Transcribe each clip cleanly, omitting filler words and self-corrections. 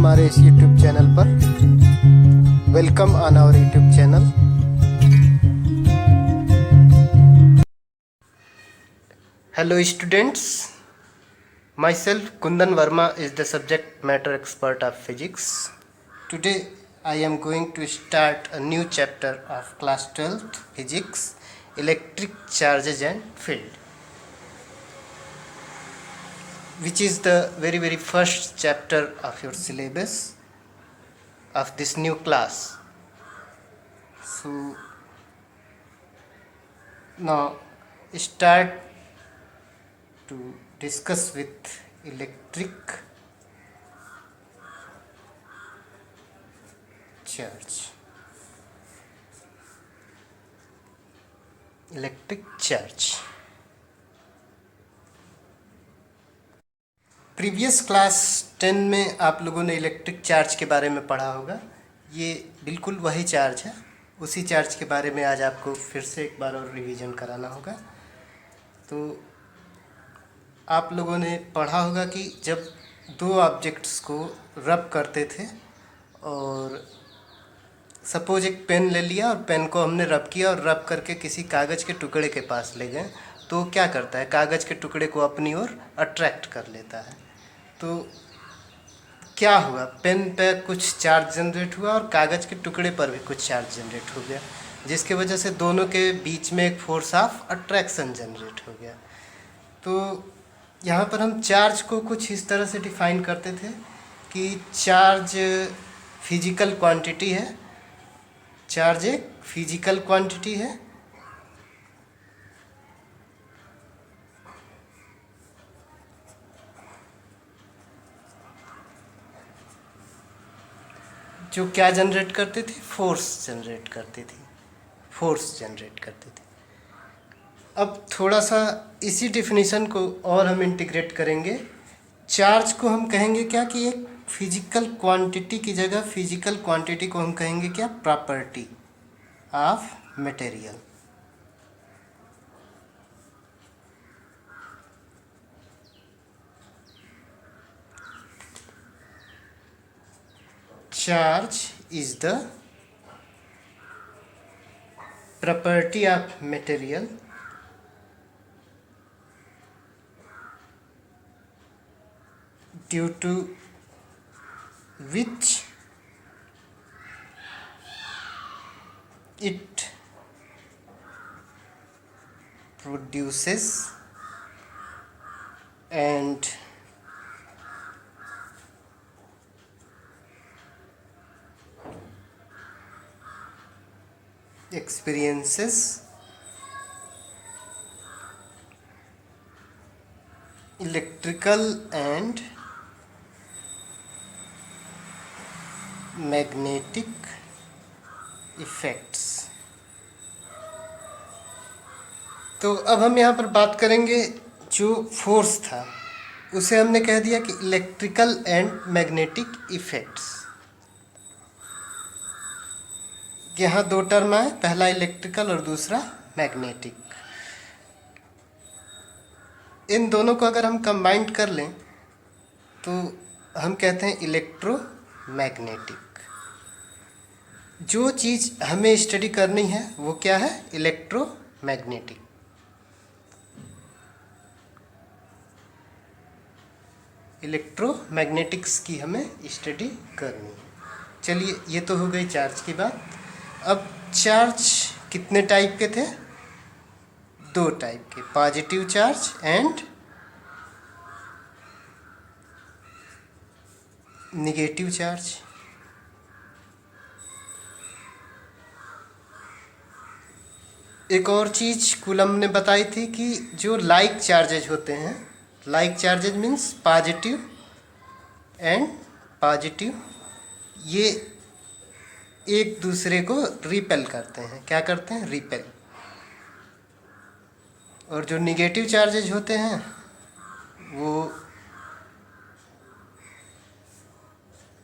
हमारे इस YouTube channel पर। Welcome on our YouTube channel. Hello students, myself Kundan Verma is the subject matter expert of physics. Today I am going to start a new chapter of class 12th physics, electric charges and field, which is the very first chapter of your syllabus of this new class. So now start to discuss with electric charge. Electric charge. Previous class 10 में आप लोगों ने electric charge के बारे में पढ़ा होगा। ये बिल्कुल वही चार्ज है, उसी चार्ज के बारे में आज आपको फिर से एक बार और रिवीजन कराना होगा। तो आप लोगों ने पढ़ा होगा कि जब दो ऑब्जेक्ट्स को रब करते थे और सपोज एक पेन ले लिया और पेन को हमने रब किया और रब करके किसी कागज़ के टुकड़े के पास ले गए, तो क्या करता है, कागज़ के टुकड़े को अपनी ओर अट्रैक्ट कर लेता है। तो क्या हुआ, पेन पे कुछ चार्ज जनरेट हुआ और कागज़ के टुकड़े पर भी कुछ चार्ज जनरेट हो गया, जिसके वजह से दोनों के बीच में एक फोर्स ऑफ अट्रैक्शन जनरेट हो गया। तो यहाँ पर हम चार्ज को कुछ इस तरह से डिफाइन करते थे कि चार्ज फिजिकल क्वांटिटी है, चार्ज एक फिजिकल क्वांटिटी है जो क्या जनरेट करती थी, फोर्स जनरेट करती थी, फोर्स जनरेट करती थी। अब थोड़ा सा इसी डेफिनेशन को और हम इंटीग्रेट करेंगे। चार्ज को हम कहेंगे क्या कि एक फिजिकल क्वांटिटी की जगह फिजिकल क्वांटिटी को हम कहेंगे क्या, property of material. Charge is the property of material due to which it produces and experiences electrical and magnetic effects। तो अब हम यहाँ पर बात करेंगे, जो फोर्स था उसे हमने कह दिया कि इलेक्ट्रिकल एंड मैग्नेटिक इफेक्ट्स। यहाँ दो टर्म आए, पहला इलेक्ट्रिकल और दूसरा मैग्नेटिक। इन दोनों को अगर हम कंबाइंड कर लें तो हम कहते हैं इलेक्ट्रोमैग्नेटिक। जो चीज़ हमें स्टडी करनी है वो क्या है, इलेक्ट्रोमैग्नेटिक। इलेक्ट्रोमैग्नेटिक्स की हमें स्टडी करनी है। चलिए, ये तो हो गई चार्ज की बात। अब चार्ज कितने टाइप के थे, दो टाइप के, positive charge and negative charge. एक और चीज़ कूलम ने बताई थी कि जो लाइक चार्जेज होते हैं, like charges means positive and positive, ये एक दूसरे को रिपेल करते हैं। क्या करते हैं, रिपेल। और जो निगेटिव चार्जेज होते हैं वो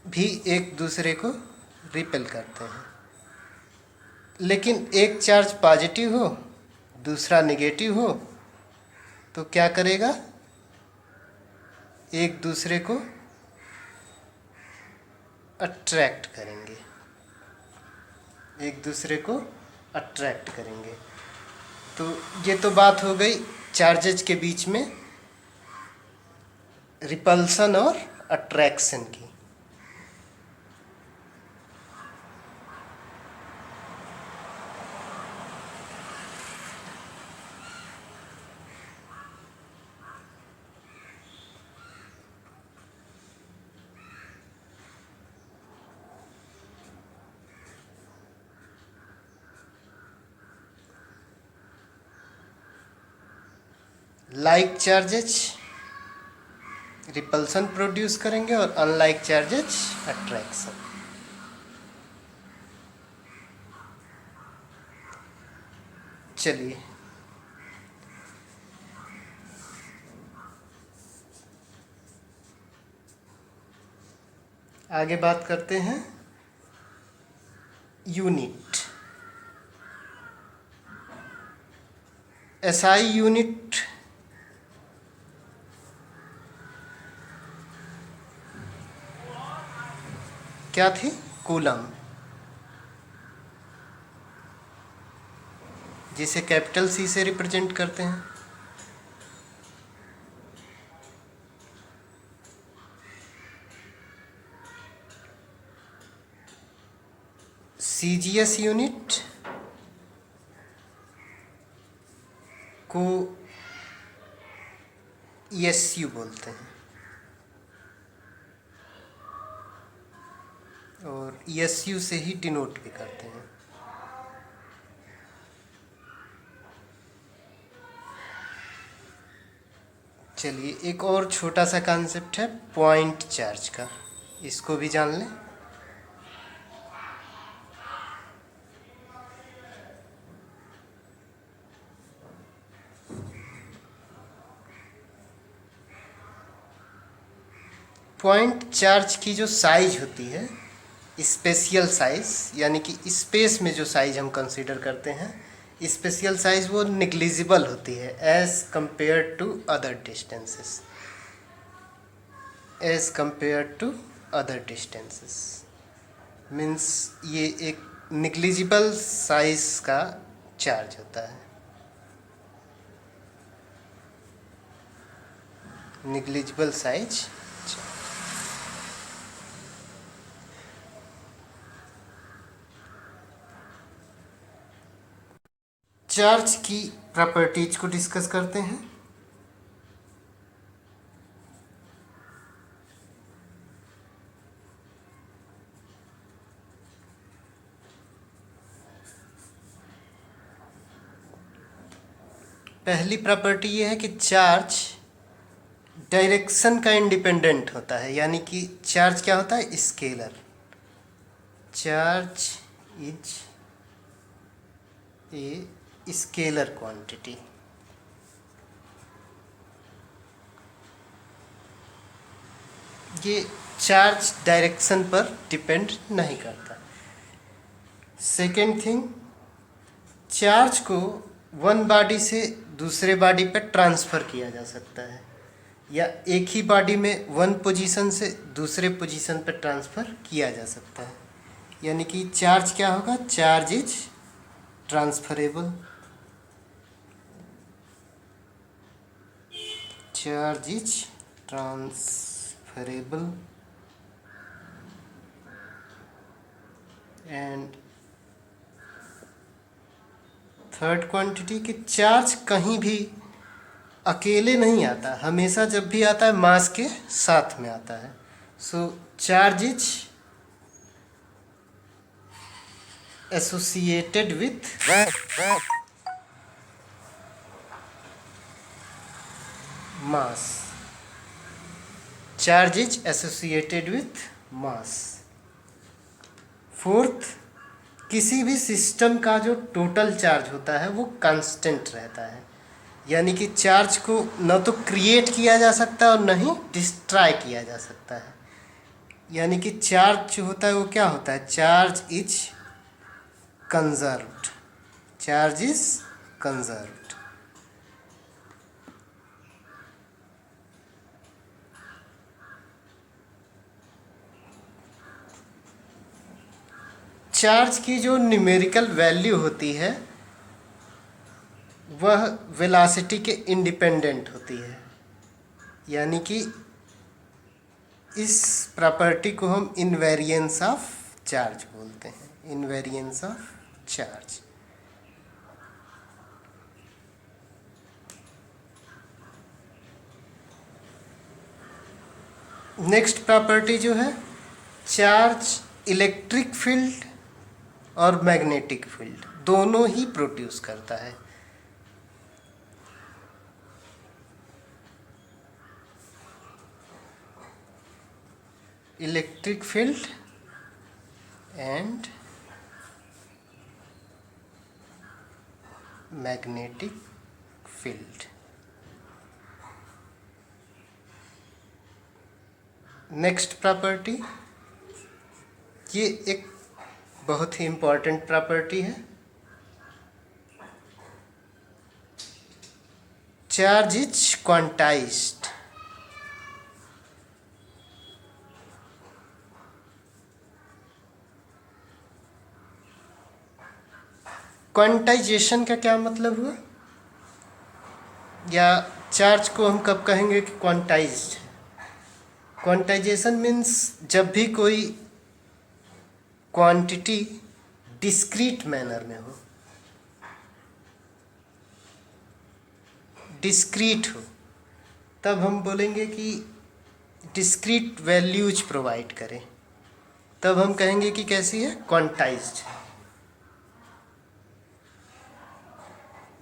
भी एक दूसरे को रिपेल करते हैं। लेकिन एक चार्ज पॉजिटिव हो दूसरा निगेटिव हो तो क्या करेगा, एक दूसरे को अट्रैक्ट करेंगे, एक दूसरे को अट्रैक्ट करेंगे। तो ये तो बात हो गई चार्जेज के बीच में रिपल्सन और अट्रैक्शन की। लाइक चार्जेज रिपल्सन प्रोड्यूस करेंगे और अनलाइक चार्जेज अट्रैक्शन। चलिए आगे बात करते हैं यूनिट। एसआई यूनिट क्या थी? कूलम, जिसे कैपिटल सी से रिप्रेजेंट करते हैं। सीजीएस यूनिट को ईएसयू बोलते हैं और ईएसयू से ही डिनोट भी करते हैं। चलिए एक और छोटा सा कॉन्सेप्ट है पॉइंट चार्ज का, इसको भी जान लें। पॉइंट चार्ज की जो साइज होती है, स्पेशियल साइज, यानी कि स्पेस में जो साइज हम कंसीडर करते हैं, स्पेशियल साइज वो निग्लिजिबल होती है as compare to other distances, as compare to other distances means ये एक निग्लिजिबल साइज का चार्ज होता है, निग्लिजिबल साइज। चार्ज की प्रॉपर्टीज को डिस्कस करते हैं। पहली प्रॉपर्टी ये है कि चार्ज डायरेक्शन का इंडिपेंडेंट होता है, यानी कि चार्ज क्या होता है? Scalar. Charge is a scalar quantity. ये चार्ज डायरेक्शन पर डिपेंड नहीं करता। सेकेंड थिंग, चार्ज को वन बॉडी से दूसरे बॉडी पर ट्रांसफ़र किया जा सकता है, या एक ही बॉडी में वन पोजीशन से दूसरे पोजीशन पर ट्रांसफ़र किया जा सकता है। यानी कि चार्ज क्या होगा? Charge is transferable. Charge is transferable and third quantity कि चार्ज कहीं भी अकेले नहीं आता, हमेशा जब भी आता है मास के साथ में आता है। So charge is associated with mass. Charge is associated with mass. Fourth, किसी भी सिस्टम का जो टोटल चार्ज होता है वो कांस्टेंट रहता है, यानी कि चार्ज को न तो क्रिएट किया जा सकता है और न ही डिस्ट्रॉय किया जा सकता है। यानी कि चार्ज जो होता है वो क्या होता है? Charge is conserved. Charge is conserved. Charge की जो न्यूमेरिकल वैल्यू होती है वह वेलोसिटी के इंडिपेंडेंट होती है, यानी कि इस प्रॉपर्टी को हम इनवेरिएंस ऑफ चार्ज बोलते हैं, invariance of charge. Next property जो है, चार्ज इलेक्ट्रिक फील्ड और मैग्नेटिक फील्ड दोनों ही प्रोड्यूस करता है। Electric field and magnetic field. Next property, ये एक बहुत ही इम्पॉर्टेंट प्रॉपर्टी है। Charge is quantized. क्वांटाइजेशन का क्या मतलब हुआ, या चार्ज को हम कब कहेंगे कि क्वांटाइज्ड? क्वांटाइजेशन मीन्स जब भी कोई क्वांटिटी डिस्क्रीट मैनर में हो, डिस्क्रीट हो, तब हम बोलेंगे कि डिस्क्रीट वैल्यूज प्रोवाइड करें, तब हम कहेंगे कि कैसी है, क्वांटाइज्ड।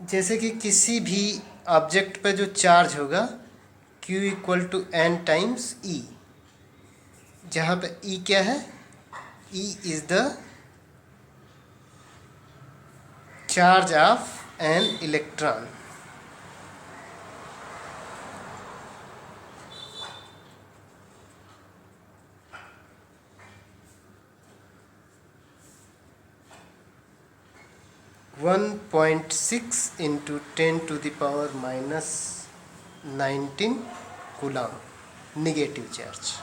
जैसे कि किसी भी ऑब्जेक्ट पर जो चार्ज होगा Q equal to n times E, जहाँ पे E क्या है, E is the charge of an electron. (1.6 into 10⁻⁻19 coulomb negative charge.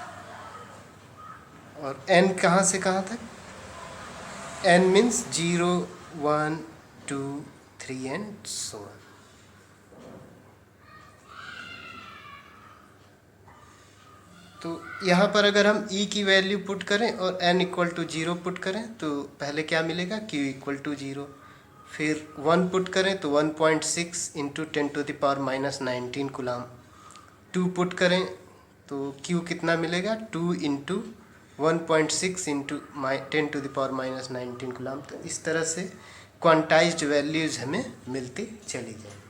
और n कहाँ से कहाँ तक, n means 0, 1, 2, 3 and so on। तो यहाँ पर अगर हम E की वैल्यू पुट करें और n इक्वल टू 0 पुट करें तो पहले क्या मिलेगा, Q इक्वल टू 0। फिर 1 पुट करें तो 1.6 इंटू 10⁻⁻19 कूलम। 2 पुट करें तो Q कितना मिलेगा, 2 इंटू 1.6 इंटू 10⁻⁻19 कूलम। तो इस तरह से क्वांटाइज्ड वैल्यूज हमें मिलती चली जाएगी।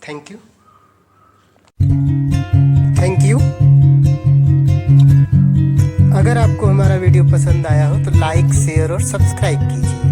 Thank you, thank you. अगर आपको हमारा वीडियो पसंद आया हो तो लाइक, शेयर और सब्सक्राइब कीजिए।